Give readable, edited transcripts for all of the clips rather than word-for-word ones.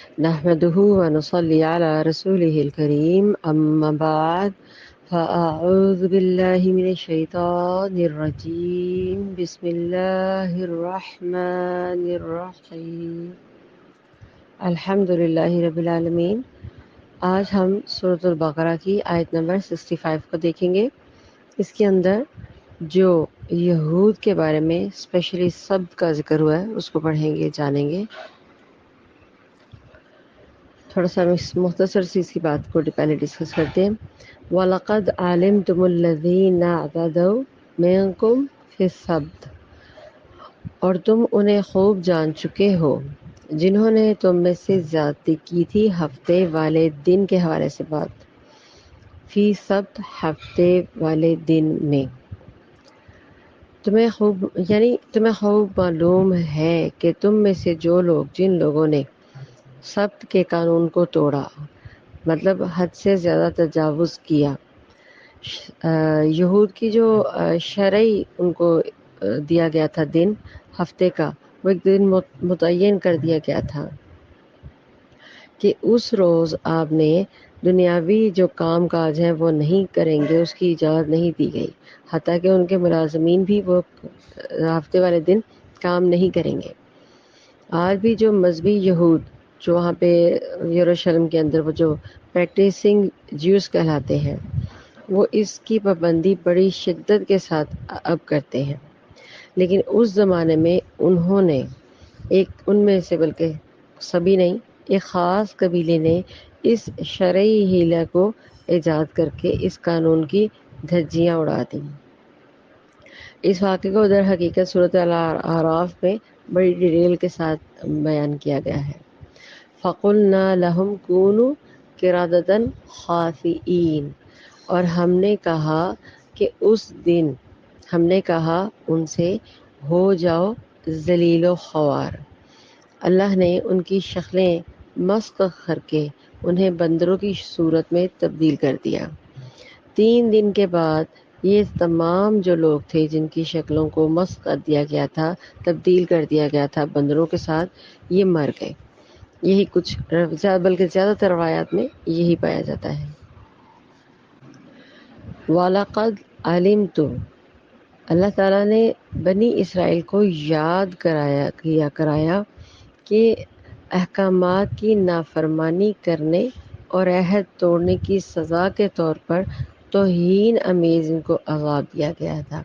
نحمده ونصلي على رسوله الكريم أما بعد فأعوذ بالله من الشيطان الرجيم بسم الله الرحمن الرحيم الحمد لله رب العالمين۔ آج ہم سورۃ البقرہ کی آیت نمبر 65 کو دیکھیں گے۔ اس کے اندر جو یہود کے بارے میں اسپیشلی سبت کا ذکر ہوا ہے اس کو پڑھیں گے، جانیں گے۔ تھوڑا سا ہم اس مختصر سی اس کی بات کو پہلے ڈسکس کرتے ہیں۔ وَلَقَدْ عَلِمْتُمُ الَّذِينَ اعْتَدَوْا مِنْكُمْ فِي السَّبْتِ، اور تم انہیں خوب جان چکے ہو جنہوں نے تم میں سے زیادتی کی تھی ہفتے والے دن کے حوالے سے بات۔ فی سبت، ہفتے والے دن میں۔ تمہیں خوب معلوم ہے کہ تم میں سے جو لوگ جن لوگوں نے سبت کے قانون کو توڑا، مطلب حد سے زیادہ تجاوز کیا۔ یہود کی جو شرعی ان کو دیا گیا تھا دن ہفتے کا، وہ ایک دن متعین کر دیا گیا تھا کہ اس روز آپ نے دنیاوی جو کام کاج ہیں وہ نہیں کریں گے، اس کی اجازت نہیں دی گئی، حتیٰ کہ ان کے ملازمین بھی وہ ہفتے والے دن کام نہیں کریں گے۔ آج بھی جو مذہبی یہود جو وہاں پہ یروشلم کے اندر وہ جو پریکٹسنگ جیوز کہلاتے ہیں، وہ اس کی پابندی بڑی شدت کے ساتھ اب کرتے ہیں، لیکن اس زمانے میں انہوں نے ان میں سے بلکہ سبھی نہیں، ایک خاص قبیلے نے اس شرعی ہیلہ کو ایجاد کر کے اس قانون کی دھجیاں اڑا دیں۔ اس واقعے کو در حقیقت سورۃ الاعراف میں بڑی ڈیٹیل کے ساتھ بیان کیا گیا ہے۔ فَقُلْنَا لَهُمْ كُونُوا قِرَدَةً خَاسِئِينَ، اور ہم نے کہا کہ اس دن ہم نے کہا ان سے ہو جاؤ ذلیل و خوار۔ اللہ نے ان کی شکلیں مسخ کر کے انہیں بندروں کی صورت میں تبدیل کر دیا۔ 3 دن کے بعد یہ تمام جو لوگ تھے جن کی شکلوں کو مسخ کر دیا گیا تھا، تبدیل کر دیا گیا تھا بندروں کے ساتھ، یہ مر گئے۔ یہی کچھ بلکہ زیادہ تر روایات میں یہی پایا جاتا ہے۔ وَلَقَدْ عَلِمْتُ، اللہ تعالیٰ نے بنی اسرائیل کو یاد کرایا کہ احکامات کی نافرمانی کرنے اور عہد توڑنے کی سزا کے طور پر توہین امیز ان کو عذاب دیا گیا تھا۔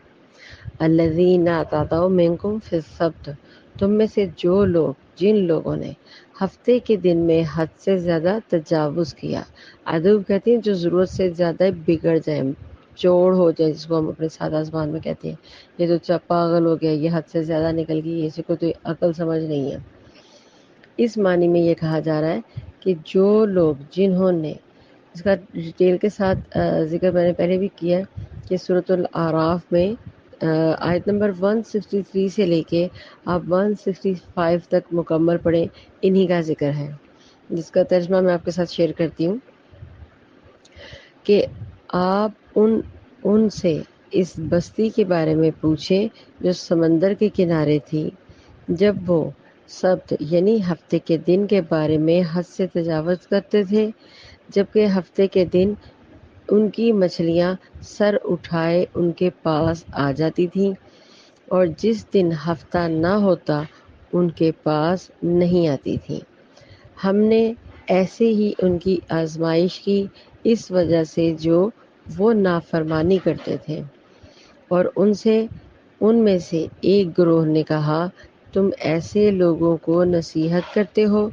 الذین اعتدوا منکم فی السبت، تم میں سے جن لوگوں نے ہفتے کے دن میں حد سے زیادہ تجاوز کیا۔ عدو کہتے ہیں جو ضرورت سے زیادہ بگڑ جائے، چوڑ ہو جائے، جس کو ہم اپنے سادہ زبان میں کہتے ہیں، یہ تو پاگل ہو گیا، یہ حد سے زیادہ نکل گئی، اسے کو تو عقل سمجھ نہیں ہے۔ اس معنی میں یہ کہا جا رہا ہے کہ جو لوگ جنہوں نے، اس کا ڈیٹیل کے ساتھ ذکر میں نے پہلے بھی کیا کہ سورۃ الاعراف میں آیت نمبر 163 سے لے کے آپ 165 تک مکمل پڑھیں، انہی کا ذکر ہے، جس کا ترجمہ میں آپ کے ساتھ شیئر کرتی ہوں کہ آپ ان سے اس بستی کے بارے میں پوچھیں جو سمندر کے کنارے تھی، جب وہ سبت یعنی ہفتے کے دن کے بارے میں حد سے تجاوز کرتے تھے، جبکہ ہفتے کے دن ان کی مچھلیاں سر اٹھائے ان کے پاس آ جاتی تھیں، اور جس دن ہفتہ نہ ہوتا ان کے پاس نہیں آتی تھیں۔ ہم نے ایسے ہی ان کی آزمائش کی اس وجہ سے جو وہ نافرمانی کرتے تھے، اور ان میں سے ایک گروہ نے کہا، تم ایسے لوگوں کو نصیحت کرتے ہو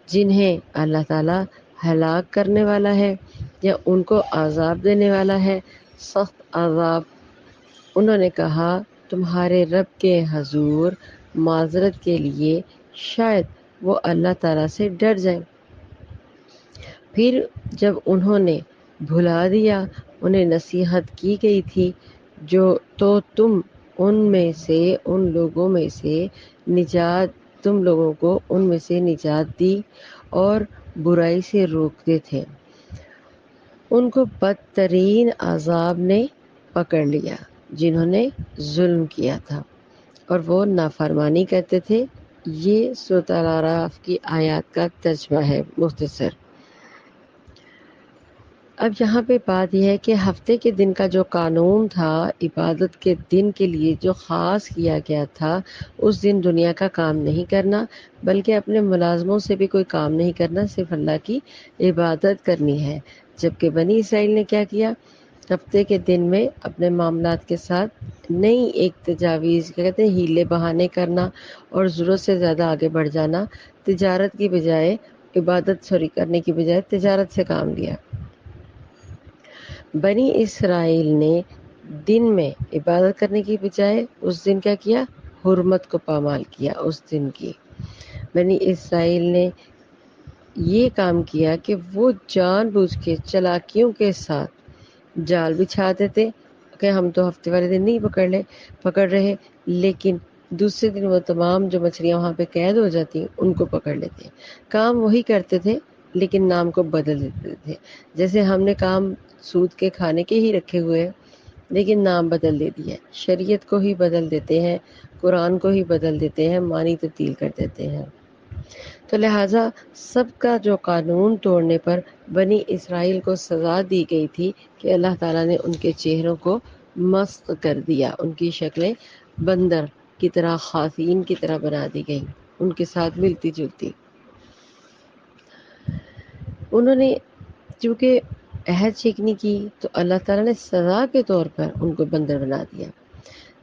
جنہیں اللہ تعالیٰ ہلاک کرنے والا ہے یا ان کو عذاب دینے والا ہے، سخت عذاب۔ انہوں نے کہا، تمہارے رب کے حضور معذرت کے لیے شاید وہ اللہ تعالیٰ سے ڈر جائیں۔ پھر جب انہوں نے بھلا دیا، انہیں نصیحت کی گئی تھی تو تم لوگوں کو ان میں سے نجات دی اور برائی سے روکتے تھے۔ ان کو بدترین عذاب نے پکڑ لیا جنہوں نے ظلم کیا تھا اور وہ نافرمانی کرتے تھے یہ سورۃ الاعراف کی آیات کا ترجمہ ہے مختصر۔ اب یہاں پہ بات یہ ہے کہ ہفتے کے دن کا جو قانون تھا عبادت کے دن کے لیے جو خاص کیا گیا تھا، اس دن دنیا کا کام نہیں کرنا بلکہ اپنے ملازموں سے بھی کوئی کام نہیں کرنا، صرف اللہ کی عبادت کرنی ہے۔ جبکہ بنی اسرائیل نے کیا کیا؟ ہفتے کے دن میں اپنے معاملات کے ساتھ نئی ایک تجاویز، کیا کہتے ہیں، ہیلے بہانے کرنا اور ضرورت سے زیادہ آگے بڑھ جانا، تجارت کی بجائے کرنے کی بجائے تجارت سے کام لیا۔ بنی اسرائیل نے دن میں عبادت کرنے کی بجائے اس دن کیا کیا؟ حرمت کو پامال کیا اس دن کی۔ بنی اسرائیل نے یہ کام کیا کہ وہ جان بوجھ کے چالاکیوں کے ساتھ جال بچھاتے تھے کہ ہم تو ہفتے والے دن نہیں پکڑ رہے، لیکن دوسرے دن وہ تمام جو مچھلیاں وہاں پہ قید ہو جاتی ان کو پکڑ لیتے۔ کام وہی کرتے تھے لیکن نام کو بدل دیتے تھے۔ جیسے ہم نے کام سود کے کھانے کے ہی رکھے ہوئے ہیں لیکن نام بدل دیتی ہے، شریعت کو ہی بدل دیتے ہیں، قرآن کو ہی بدل دیتے ہیں، معنی تبدیل کر دیتے ہیں۔ تو لہٰذا سب کا جو قانون توڑنے پر بنی اسرائیل کو سزا دی گئی تھی کہ اللہ تعالیٰ نے ان کے چہروں کو مسخ کر دیا، ان کی شکلیں بندر کی طرح، خاصین کی طرح بنا دی گئیں، ان کے ساتھ ملتی جلتی۔ انہوں نے چونکہ عہد شکنی کی تو اللہ تعالیٰ نے سزا کے طور پر ان کو بندر بنا دیا۔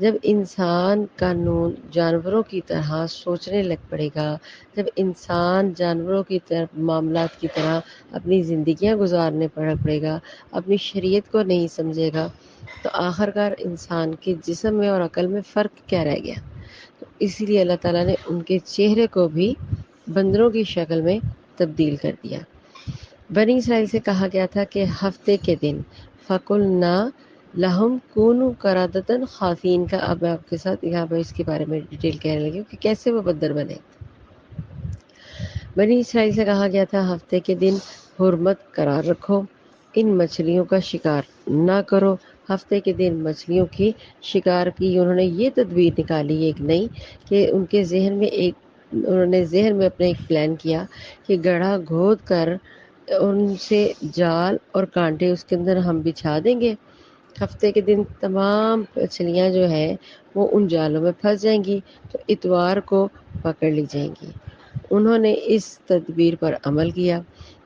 جب انسان قانون جانوروں کی طرح سوچنے لگ پڑے گا، جب انسان جانوروں کی طرح معاملات کی طرح اپنی زندگیاں گزارنے پڑے گا، اپنی شریعت کو نہیں سمجھے گا، تو آخرکار انسان کے جسم میں اور عقل میں فرق کیا رہ گیا؟ تو اسی لیے اللہ تعالیٰ نے ان کے چہرے کو بھی بندروں کی شکل میں تبدیل کر دیا۔ بنی اسرائیل سے کہا گیا تھا کہ ہفتے کے دن فَقُلْنَا لَهُمْ كُونُوا قَرَدَةً خَاسِئِينَ کا اب میں آپ کے ساتھ یہاں پر اس کے بارے میں ڈیٹیل کہنے لگی ہوں کہ کیسے وہ بندر بنے۔ بنی اسرائیل سے کہا گیا تھا ہفتے کے دن حرمت قرار رکھو، ان مچھلیوں کا شکار نہ کرو۔ ہفتے کے دن مچھلیوں کی شکار کی انہوں نے یہ تدبیر نکالی ایک نئی کہ انہوں نے ذہن میں اپنے ایک پلان کیا کہ گڑھا کھود کر ان سے جال اور کانٹے اس کے اندر ہم بچھا دیں گے۔ ہفتے کے دن تمام مچھلیاں جو ہیں وہ ان جالوں میں پھنس جائیں گی تو اتوار کو پکڑ لی جائیں گی۔ انہوں نے اس تدبیر پر عمل کیا،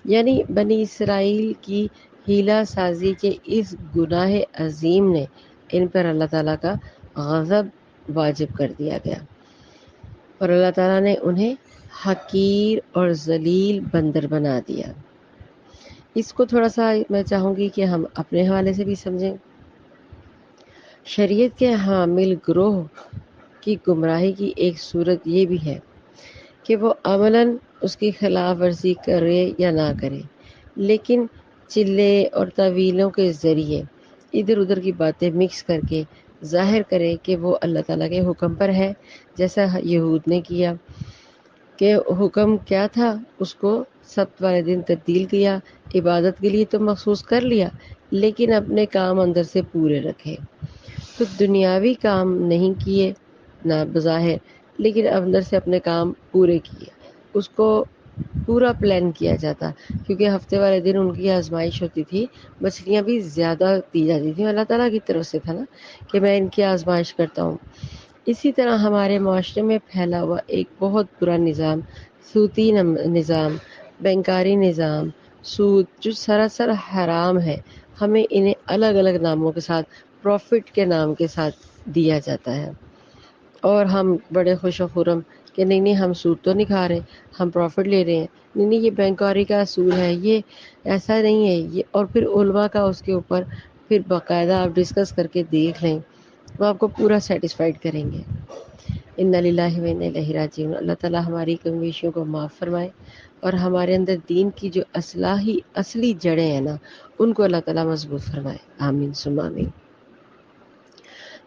یعنی بنی اسرائیل کی ہیلہ سازی کے اس گناہ عظیم نے ان پر اللہ تعالیٰ کا غضب واجب کر دیا گیا اور اللہ تعالیٰ نے انہیں حقیر اور ذلیل بندر بنا دیا۔ اس کو تھوڑا سا میں چاہوں گی کہ ہم اپنے حوالے سے بھی سمجھیں۔ شریعت کے حامل گروہ کی گمراہی کی ایک صورت یہ بھی ہے کہ وہ عملاً اس کی خلاف ورزی کرے یا نہ کرے، لیکن چلے اور تعویلوں کے ذریعے ادھر ادھر کی باتیں مکس کر کے ظاہر کرے کہ وہ اللہ تعالیٰ کے حکم پر ہے، جیسا یہود نے کیا کہ حکم کیا تھا اس کو سبت والے دن تبدیل کیا، عبادت کے لیے تو مخصوص کر لیا لیکن اپنے کام اندر سے پورے رکھے۔ تو دنیاوی کام نہیں کیے نہ بظاہر، لیکن اندر سے اپنے کام پورے کیے۔ اس کو پورا پلان کیا جاتا کیونکہ ہفتے والے دن ان کی آزمائش ہوتی تھی، مچھلیاں بھی زیادہ دی جاتی تھیں، اللہ تعالیٰ کی طرف سے تھا نا کہ میں ان کی آزمائش کرتا ہوں۔ اسی طرح ہمارے معاشرے میں پھیلا ہوا ایک بہت برا نظام، سودی نظام، بینکاری نظام، سود جو سراسر حرام ہے، ہمیں انہیں الگ الگ ناموں کے ساتھ، پروفٹ کے نام کے ساتھ دیا جاتا ہے اور ہم بڑے خوش و خرم کہ نہیں نہیں ہم سود تو نہیں کھا رہے، ہم پروفٹ لے رہے ہیں، نہیں نہیں یہ بینکاری کا اصول ہے، یہ ایسا نہیں ہے یہ، اور پھر علماء کا اس کے اوپر پھر باقاعدہ آپ ڈسکس کر کے دیکھ لیں، وہ آپ کو پورا سیٹسفائیڈ کریں گے۔ انا للہ و انا الیہ راجعون۔ اللہ تعالیٰ ہماری کمیشیوں کو معاف فرمائے اور ہمارے اندر دین کی جو اصلی جڑیں ہیں نا ان کو اللہ تعالیٰ مضبوط فرمائے، آمین ثم آمین۔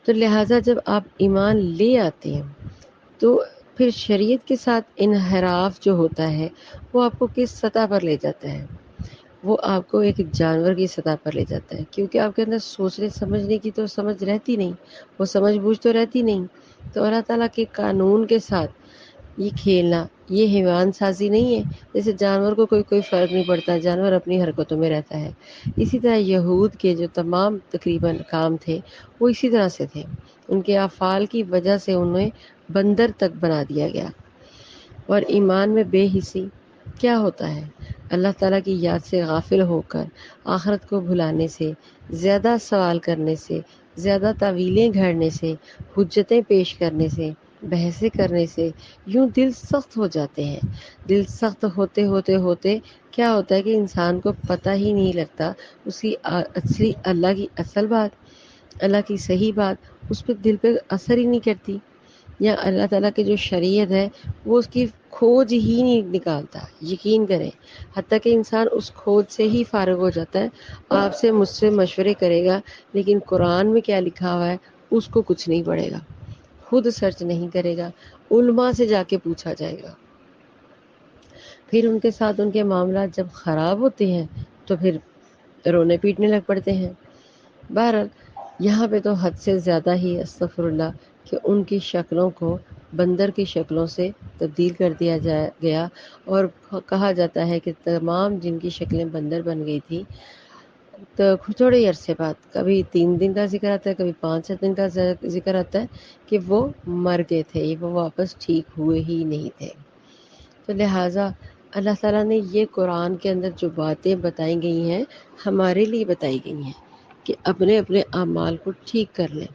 تو لہٰذا جب آپ ایمان لے آتے ہیں تو پھر شریعت کے ساتھ انحراف جو ہوتا ہے وہ آپ کو کس سطح پر لے جاتا ہے؟ وہ آپ کو ایک جانور کی سطح پر لے جاتا ہے، کیونکہ آپ کے اندر سوچنے سمجھنے کی تو سمجھ رہتی نہیں، وہ سمجھ بوجھ تو رہتی نہیں۔ تو اللہ تعالیٰ کے قانون کے ساتھ یہ کھیلنا یہ حیوان سازی نہیں ہے، جیسے جانور کو کوئی فرق نہیں پڑتا، جانور اپنی حرکتوں میں رہتا ہے۔ اسی طرح یہود کے جو تمام تقریباً کام تھے وہ اسی طرح سے تھے، ان کے افعال کی وجہ سے انہیں بندر تک بنا دیا گیا۔ اور ایمان میں بے حسی کیا ہوتا ہے؟ اللہ تعالیٰ کی یاد سے غافل ہو کر، آخرت کو بھلانے سے، زیادہ سوال کرنے سے، زیادہ تعویلیں گھڑنے سے، حجتیں پیش کرنے سے، بحثیں کرنے سے یوں دل سخت ہو جاتے ہیں۔ دل سخت ہوتے ہوتے ہوتے کیا ہوتا ہے کہ انسان کو پتہ ہی نہیں لگتا اس کی اصلی اللہ کی اصل بات، اللہ کی صحیح بات اس پہ دل پہ اثر ہی نہیں کرتی، یا اللہ تعالیٰ کی جو شریعت ہے وہ اس کی کھوج ہی نہیں نکالتا۔ یقین کریں، حتیٰ کہ انسان اس کھوج سے ہی فارغ ہو جاتا ہے۔ آپ سے مجھ سے مشورے کرے گا لیکن قرآن میں کیا لکھا ہوا ہے اس کو کچھ نہیں پڑھے گا، خود سرچ نہیں کرے گا، علماء سے جا کے پوچھا جائے گا۔ پھر ان کے ساتھ ان کے معاملات جب خراب ہوتے ہیں تو پھر رونے پیٹنے لگ پڑتے ہیں۔ بہرحال یہاں پہ تو حد سے زیادہ ہی استغفر اللہ کہ ان کی شکلوں کو بندر کی شکلوں سے تبدیل کر دیا گیا، اور کہا جاتا ہے کہ تمام جن کی شکلیں بندر بن گئی تھی تو تھوڑے ہی عرصے بعد، کبھی 3 دن کا ذکر آتا ہے، کبھی 5 دن کا ذکر آتا ہے کہ وہ مر گئے تھے، وہ واپس ٹھیک ہوئے ہی نہیں تھے۔ تو لہٰذا اللہ تعالیٰ نے یہ قرآن کے اندر جو باتیں بتائی گئی ہیں ہمارے لیے بتائی گئی ہیں کہ اپنے اپنے اعمال کو ٹھیک کر لیں،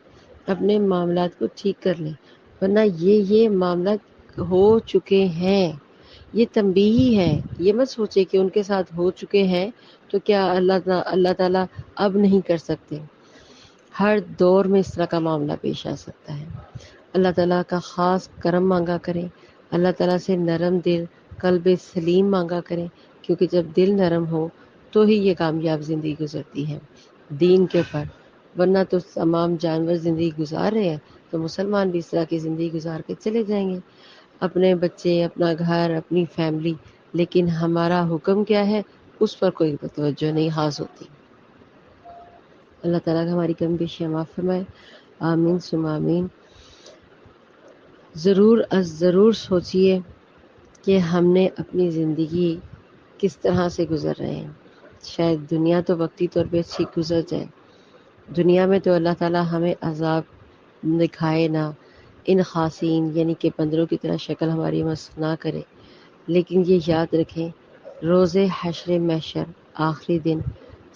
اپنے معاملات کو ٹھیک کر لیں، ورنہ یہ معاملات ہو چکے ہیں، یہ تنبیہی ہے۔ یہ مت سوچے کہ ان کے ساتھ ہو چکے ہیں تو کیا اللہ تعالیٰ اب نہیں کر سکتے۔ ہر دور میں اس طرح کا معاملہ پیش آ سکتا ہے۔ اللہ تعالیٰ کا خاص کرم مانگا کریں، اللہ تعالیٰ سے نرم دل، قلب سلیم مانگا کریں، کیونکہ جب دل نرم ہو تو ہی یہ کامیاب زندگی گزرتی ہے دین کے اوپر، ورنہ تو تمام جانور زندگی گزار رہے ہیں تو مسلمان بھی اس طرح کی زندگی گزار کے چلے جائیں گے، اپنے بچے، اپنا گھر، اپنی فیملی، لیکن ہمارا حکم کیا ہے اس پر کوئی توجہ نہیں خاص ہوتی۔ اللہ تعالیٰ کا ہماری کمی بیشیاں معاف فرمائے، آمین ثم آمین۔ ضرور سوچئے کہ ہم نے اپنی زندگی کس طرح سے گزر رہے ہیں۔ شاید دنیا تو وقتی طور پہ اچھی گزر جائے، دنیا میں تو اللہ تعالیٰ ہمیں عذاب دکھائے نہ، ان خاصین یعنی کہ بندروں کی طرح شکل ہماری مس نہ کرے، لیکن یہ یاد رکھیں روز حشر محشر آخری دن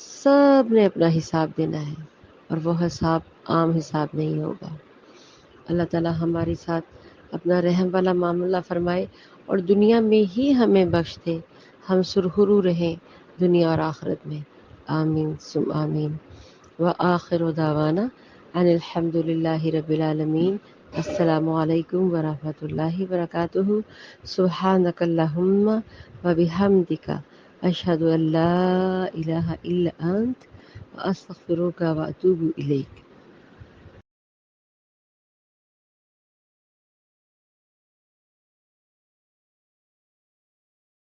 سب نے اپنا حساب دینا ہے، اور وہ حساب عام حساب نہیں ہوگا۔ اللہ تعالیٰ ہمارے ساتھ اپنا رحم والا معاملہ فرمائے اور دنیا میں ہی ہمیں بخش دے، ہم سرخرو رہیں دنیا اور آخرت میں، آمین ثم آمین۔ وآخر دعوانا ان الحمد للہ رب العالمین۔ السلام علیکم ورحمۃ اللہ وبرکاتہ۔ سبحانک اللہم وبحمدک، اشہد ان لا الہ الا انت، واستغفرک واتوب الیک۔